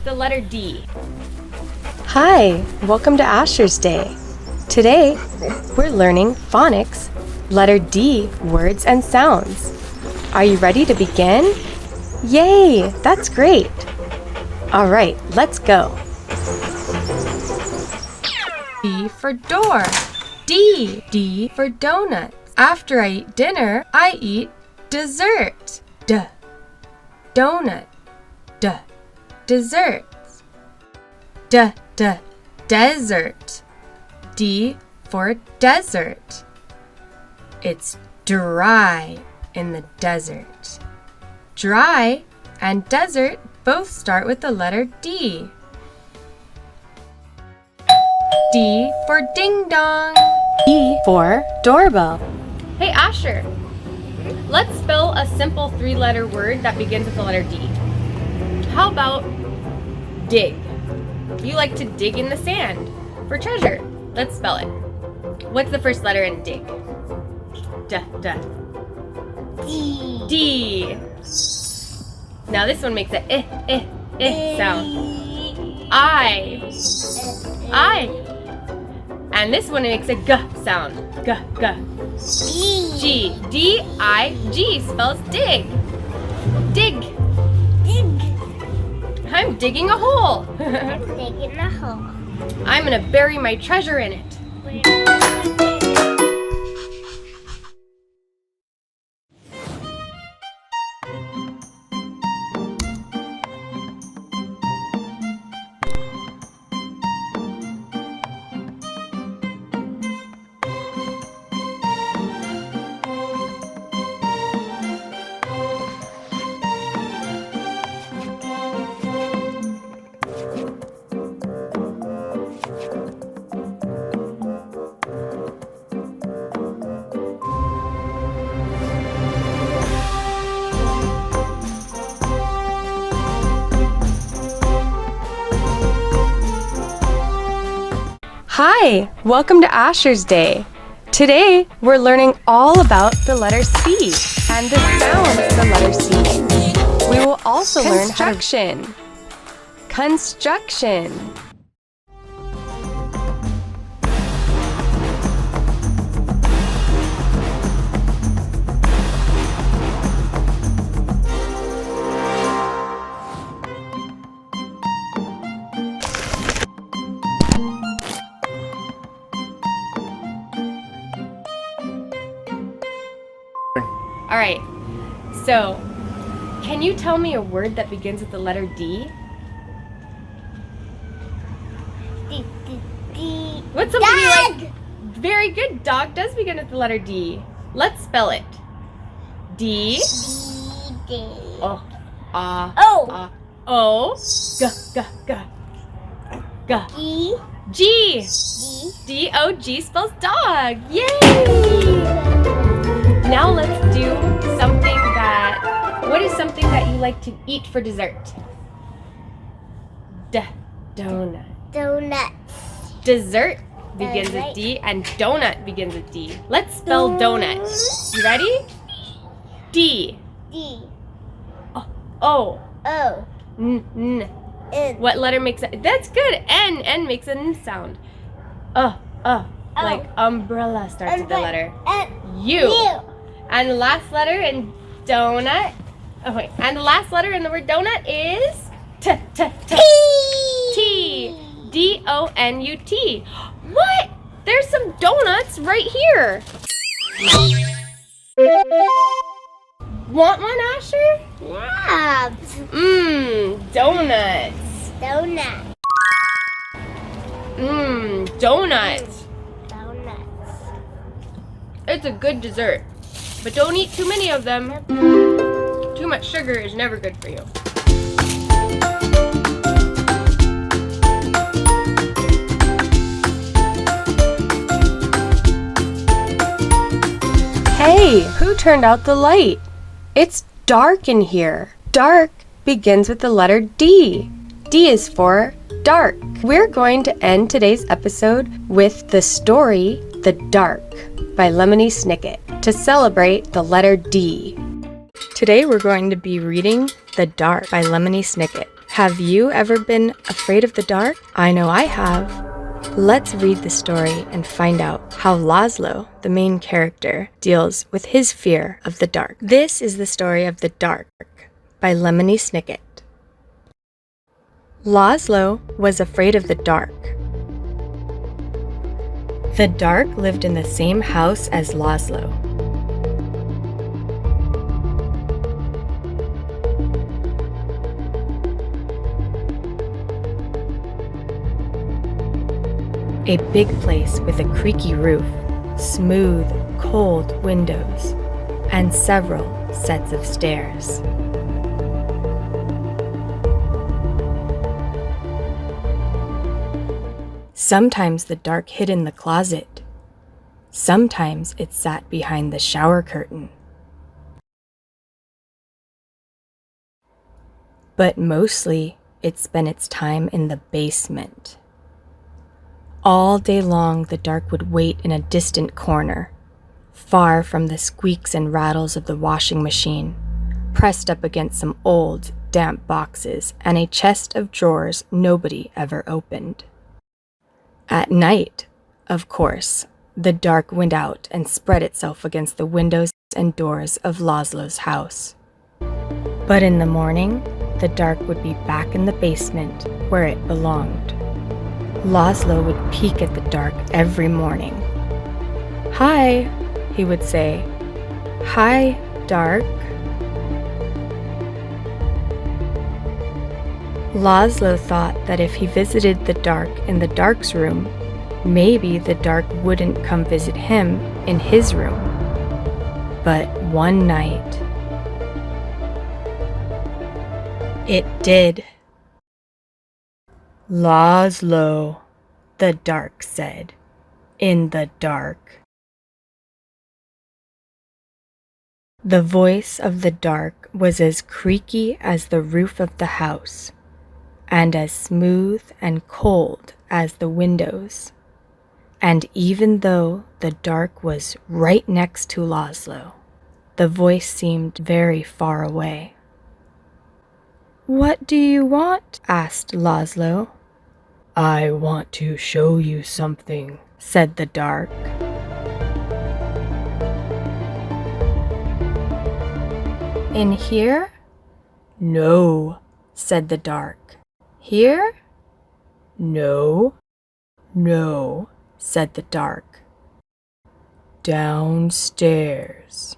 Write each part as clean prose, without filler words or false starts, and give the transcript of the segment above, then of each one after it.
the letter D. Hi, welcome to Asher's Day. Today, we're learning phonics, letter D words and sounds. Are you ready to begin? Yay, that's great. All right, let's go. D for door. D. D for donuts. After I eat dinner, I eat dessert. D. Donut. D. Desserts. D. D. Desert. D for desert. It's dry in the desert. Dry and desert both start with the letter D. D for ding dong. E for doorbell. Hey Asher, let's spell a simple three-letter word that begins with the letter D. How about dig? You like to dig in the sand for treasure. Let's spell it. What's the first letter in dig? D. D. D. Now this one makes a sound. I. And this one makes a g sound. G. G. D-I-G spells dig. Dig. Dig. I'm digging a hole. I'm digging a hole. I'm gonna bury my treasure in it. Hi, welcome to Asher's Day. Today, we're learning all about the letter C and the sound of the letter C. We will also learn construction. All right, so can you tell me a word that begins with the letter D? D. What's something you Dog. like? Very good. Dog does begin with the letter D. Let's spell it. D. D. Oh. O. O. G. G. G. D. D-O-G spells dog. Yay! Now let's do something what is something that you like to eat for dessert? Donut. Donut. Dessert begins with Alright. D and donut begins with D. Let's spell donut. You ready? D. D. O. O. N. N. What letter makes it? That's good. N. N makes an N sound. Like umbrella starts with the letter U. And the last letter in donut. And the last letter in the word donut is T. T. D-O-N-U-T. What? There's some donuts right here. Want one, Asher? Yeah. Donuts. Donut. Donuts. Donuts. It's a good dessert, but don't eat too many of them. Too much sugar is never good for you. Hey, who turned out the light? It's dark in here. Dark begins with the letter D. D is for dark. We're going to end today's episode with the story The Dark by Lemony Snicket to celebrate the letter D. Today we're going to be reading The Dark by Lemony Snicket. Have you ever been afraid of the dark? I know I have. Let's read the story and find out how Laszlo, the main character, deals with his fear of the dark. This is the story of The Dark by Lemony Snicket. Laszlo was afraid of the dark. The dark lived in the same house as Laszlo. A big place with a creaky roof, smooth, cold windows, and several sets of stairs. Sometimes the dark hid in the closet. Sometimes it sat behind the shower curtain. But mostly it spent its time in the basement. All day long the dark would wait in a distant corner, far from the squeaks and rattles of the washing machine, pressed up against some old, damp boxes and a chest of drawers nobody ever opened. At night, of course, the dark went out and spread itself against the windows and doors of Laszlo's house. But in the morning, the dark would be back in the basement where it belonged. Laszlo would peek at the dark every morning. "Hi," he would say. "Hi, dark." Laszlo thought that if he visited the dark in the dark's room, maybe the dark wouldn't come visit him in his room. But one night, it did. "Laszlo," the dark said, in the dark. The voice of the dark was as creaky as the roof of the house, and as smooth and cold as the windows. And even though the dark was right next to Laszlo, the voice seemed very far away. "What do you want?" asked Laszlo. "I want to show you something," said the dark. "In here?" "No," said the dark. "Here?" "No, no," said the dark. "Downstairs."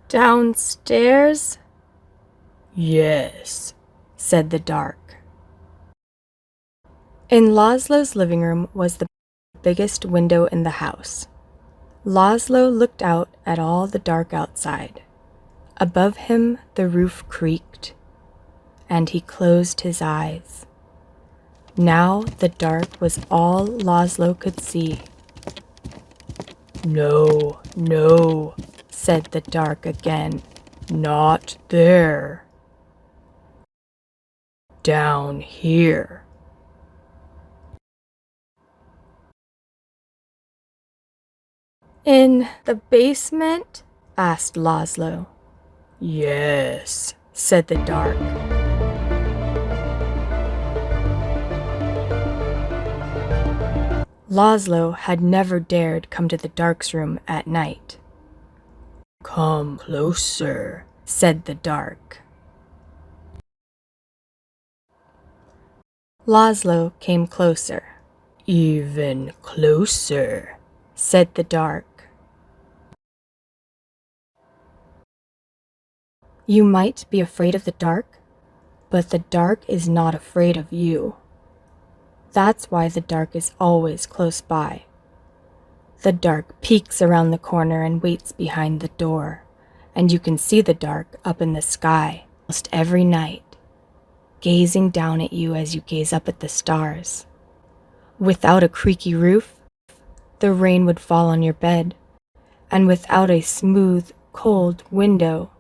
"Downstairs?" "Yes," said the dark. In Laszlo's living room was the biggest window in the house. Laszlo looked out at all the dark outside. Above him the roof creaked, and he closed his eyes. Now the dark was all Laszlo could see. "No, no," said the dark again. "Not there. Down here." "In the basement?" asked Laszlo. "Yes," said the dark. Laszlo had never dared come to the dark's room at night. "Come closer," said the dark. Laszlo came closer. "Even closer," said the dark. You might be afraid of the dark, but the dark is not afraid of you. That's why the dark is always close by. The dark peeks around the corner and waits behind the door, and you can see the dark up in the sky almost every night, gazing down at you as you gaze up at the stars. Without a creaky roof, the rain would fall on your bed, and without a smooth, cold window,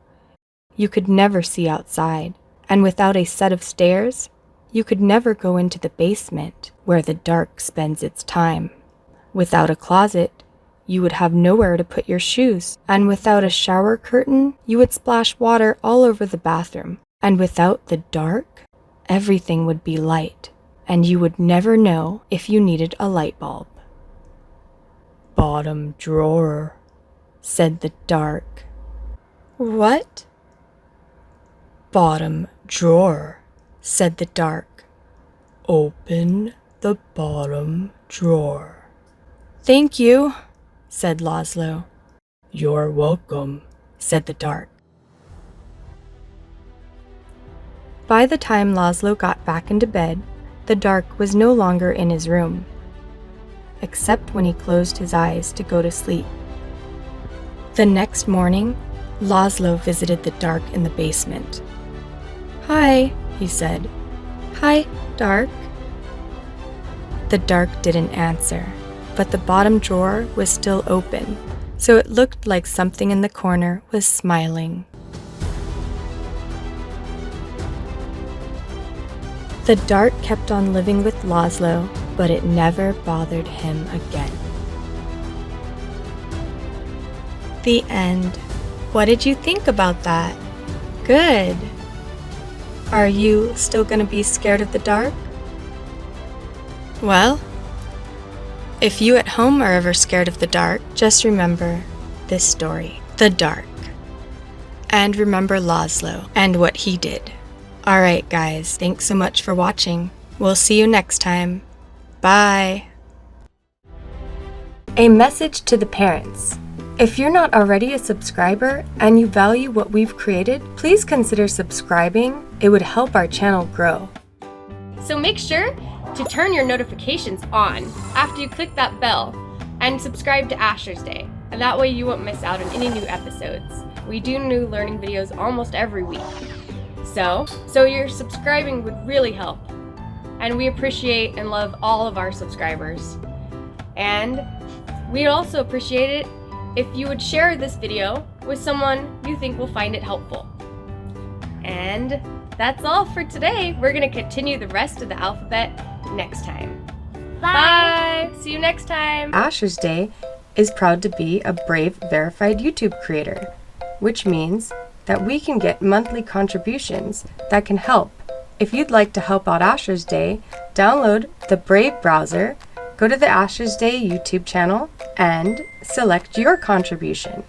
you could never see outside, and without a set of stairs, you could never go into the basement where the dark spends its time. Without a closet, you would have nowhere to put your shoes. And without a shower curtain, you would splash water all over the bathroom. And without the dark, everything would be light, and you would never know if you needed a light bulb. Bottom drawer, said the dark. What? Bottom drawer, said the dark. Open the bottom drawer. Thank you, said Laszlo. You're welcome, said the dark. By the time Laszlo got back into bed, the dark was no longer in his room, except when he closed his eyes to go to sleep. The next morning, Laszlo visited the dark in the basement. Hi, he said. Hi, dark. The dark didn't answer, but the bottom drawer was still open, so it looked like something in the corner was smiling. The dark kept on living with Laszlo, but it never bothered him again. The end. What did you think about that? Good. Are you still going to be scared of the dark? Well, if you at home are ever scared of the dark, just remember this story, the dark. And remember Laszlo and what he did. Alright guys, thanks so much for watching. We'll see you next time. Bye! A message to the parents. If you're not already a subscriber and you value what we've created, please consider subscribing. It would help our channel grow. So make sure to turn your notifications on after you click that bell and subscribe to Asher's Day. And that way you won't miss out on any new episodes. We do new learning videos almost every week. So your subscribing would really help. And we appreciate and love all of our subscribers. And we'd also appreciate it if you would share this video with someone you think will find it helpful. And that's all for today. We're going to continue the rest of the alphabet next time. Bye! See you next time! Asher's Day is proud to be a brave, verified YouTube creator, which means that we can get monthly contributions that can help. If you'd like to help out Asher's Day, download the Brave browser, go to the Asher's Day YouTube channel, and select your contribution.